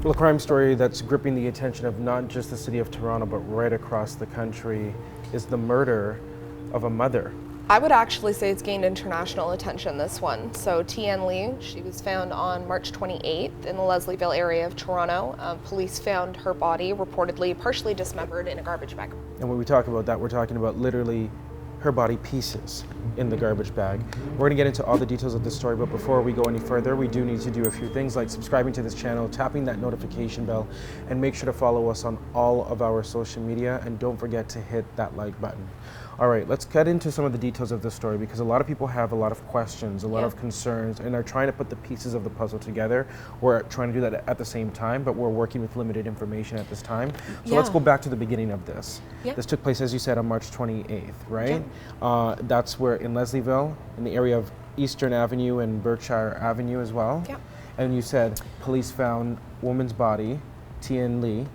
Well, a crime story that's gripping the attention of not just the city of Toronto, but right across the country is the murder of a mother. I would actually say it's gained international attention, this one. So Tien Ly, she was found on March 28th in the Leslieville area of Toronto. Police found her body reportedly partially dismembered in a garbage bag. And when we talk about that, we're talking about literally her body pieces in the garbage bag. We're gonna get into all the details of the story, but before we go any further, we do need to do a few things like subscribing to this channel, tapping that notification bell, and make sure to follow us on all of our social media, and don't forget to hit that like button. All right, let's get into some of the details of the story, because a lot of people have a lot of questions, a lot of concerns, and are trying to put the pieces of the puzzle together. We're trying to do that at the same time, but we're working with limited information at this time. So let's go back to the beginning of this. This took place, as you said, on March 28th, right? That's where in Leslieville, in the area of Eastern Avenue and Berkshire Avenue as well. And you said police found woman's body, Tien Ly,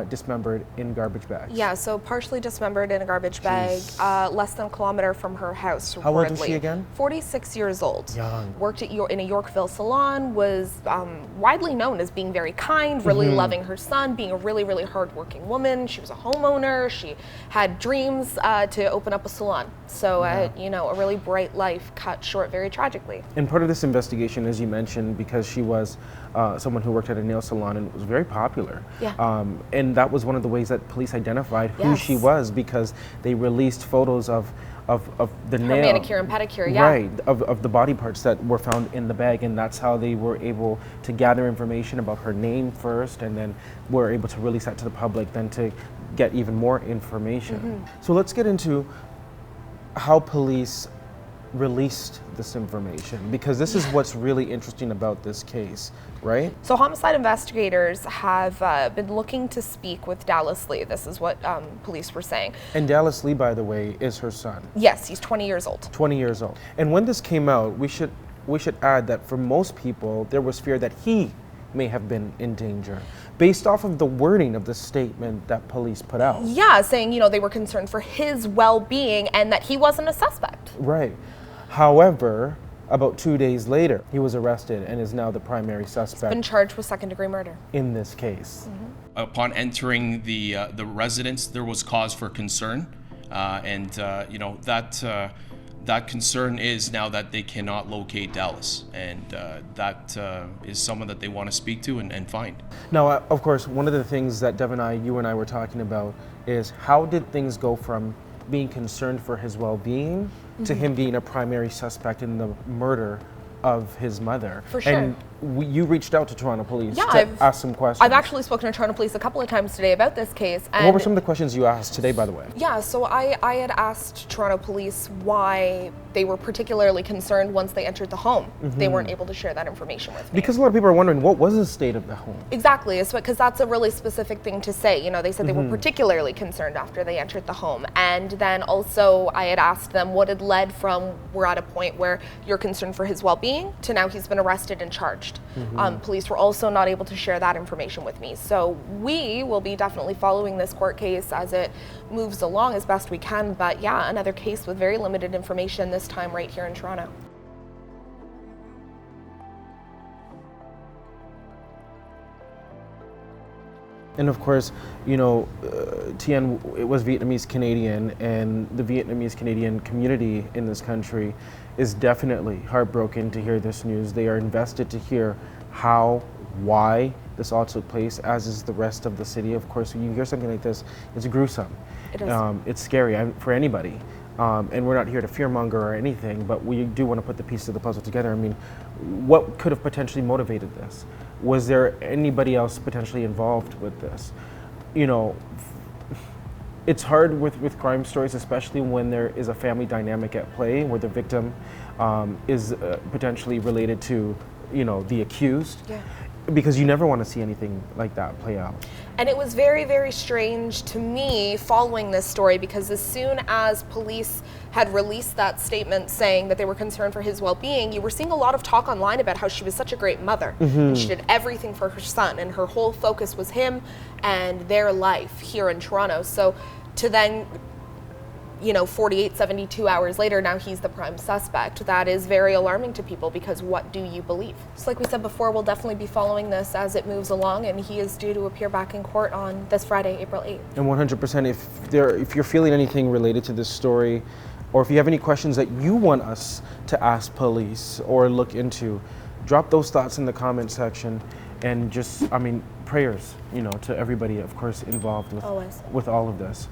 dismembered in garbage bags. Yeah, so partially dismembered in a garbage bag, less than a kilometer from her house. How old was she again? 46 years old. Young. Worked at in a Yorkville salon, was widely known as being very kind, really loving her son, being a really, really hardworking woman. She was a homeowner. She had dreams to open up a salon. So, you know, a really bright life cut short very tragically. And part of this investigation, as you mentioned, because she was someone who worked at a nail salon and was very popular. And that was one of the ways that police identified who she was, because they released photos of the nail. Her manicure and pedicure, Right, of the body parts that were found in the bag, and that's how they were able to gather information about her name first, and then were able to release that to the public, then to get even more information. So let's get into how police released this information, because this is what's really interesting about this case, right? So homicide investigators have been looking to speak with Dallas Lee. This is what police were saying. And Dallas Lee, by the way, is her son. Yes, he's 20 years old. 20 years old. And when this came out, we should add that for most people, there was fear that he may have been in danger, based off of the wording of the statement that police put out. Yeah, saying, you know, they were concerned for his well-being and that he wasn't a suspect. Right. However, about 2 days later, he was arrested and is now the primary suspect. He's been charged with second-degree murder in this case. Upon entering the residence, there was cause for concern, and you know, that concern is now that they cannot locate Dallas, and that is someone that they want to speak to and find. Now, of course, one of the things that you and I were talking about is how did things go from being concerned for his well-being to him being a primary suspect in the murder of his mother. For sure. And you reached out to Toronto Police to ask some questions. I've actually spoken to Toronto Police a couple of times today about this case. And what were some of the questions you asked today, by the way? Yeah, so I had asked Toronto Police why they were particularly concerned once they entered the home. They weren't able to share that information with me. Because a lot of people are wondering, what was the state of the home? Exactly, because that's a really specific thing to say. You know, they said they were particularly concerned after they entered the home. And then also I had asked them what had led from, we're at a point where you're concerned for his well-being, to now he's been arrested and charged. Police were also not able to share that information with me. So we will be definitely following this court case as it moves along as best we can. But yeah, another case with very limited information, this time right here in Toronto. And of course, you know, Tien was Vietnamese Canadian, and the Vietnamese Canadian community in this country is definitely heartbroken to hear this news. They are invested to hear how, why this all took place, as is the rest of the city. Of course, when you hear something like this, it's gruesome. It is. It's scary for anybody. And we're not here to fearmonger or anything, but we do want to put the pieces of the puzzle together. I mean, what could have potentially motivated this? Was there anybody else potentially involved with this? You know, it's hard with crime stories, especially when there is a family dynamic at play, where the victim is potentially related to, you know, the accused. Yeah. Because you never want to see anything like that play out. And it was very, very strange to me following this story, because as soon as police had released that statement saying that they were concerned for his well-being, you were seeing a lot of talk online about how she was such a great mother. And she did everything for her son, and her whole focus was him and their life here in Toronto. So to then 48, 72 hours later, now he's the prime suspect. That is very alarming to people, because what do you believe? Just like we said before, we'll definitely be following this as it moves along, and he is due to appear back in court on this Friday, April 8th. And 100%, if you're feeling anything related to this story, or if you have any questions that you want us to ask police or look into, drop those thoughts in the comment section. And just, prayers, to everybody, of course, involved with all of this.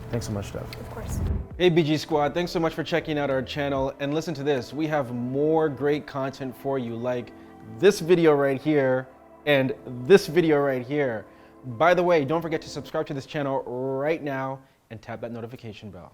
Thanks so much, Steph. Of course. Hey, BG Squad, thanks so much for checking out our channel. And listen to this, we have more great content for you, like this video right here and this video right here. By the way, don't forget to subscribe to this channel right now and tap that notification bell.